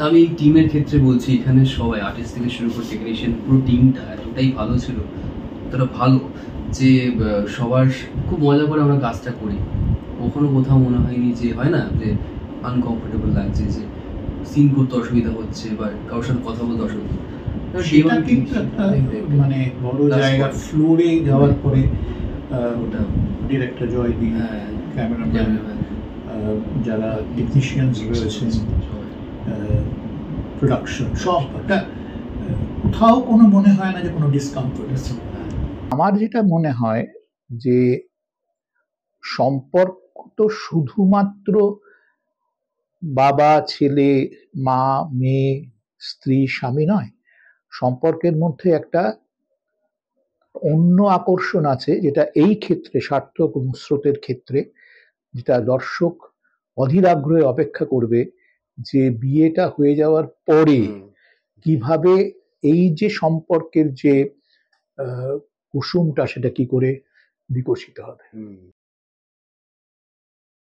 আমি টিমের ক্ষেত্রে বলছি, এখানে সবাই আর্টিস্ট থেকে শুরু করে টেকনিশিয়ান, পুরো টিমটা এতটাই ভালো ছিল, এতটা ভালো যে সবার খুব মজা করে আমরা কাজটা করি। কখনো কোথাও মনে হয়নি যে হয় না যে আনকমফোর্টেবল লাগছে, যে সিন করতে অসুবিধা হচ্ছে বা কারোর সাথে কথা বলতে অসুবিধা। সেটা কিন্তু একটা মানে বড় জায়গা ফ্লোরে যাওয়ার পরে ওটা ডিরেক্টর জয়দীপ, ক্যামেরাম্যান, যারা টেকনিশিয়ানস রয়েছেন, প্রোডাকশন, সব একটা কোথাও কোনো মনে হয় না যে কোনো ডিসকমফোর্ট আছে। আমার যেটা মনে হয় যে সম্পর্ক তো শুধুমাত্র বাবা ছেলে, মা মেয়ে, স্ত্রী স্বামী নয়। সম্পর্কের মধ্যে একটা অন্য আকর্ষণ আছে, যেটা এই ক্ষেত্রে সার্থক স্রোতের ক্ষেত্রে, যেটা দর্শক অধীর আগ্রহে অপেক্ষা করবে যে বিয়েটা হয়ে যাওয়ার পরে কিভাবে এই যে সম্পর্কের যে কুসুমটা সেটা কি করে বিকশিত হবে।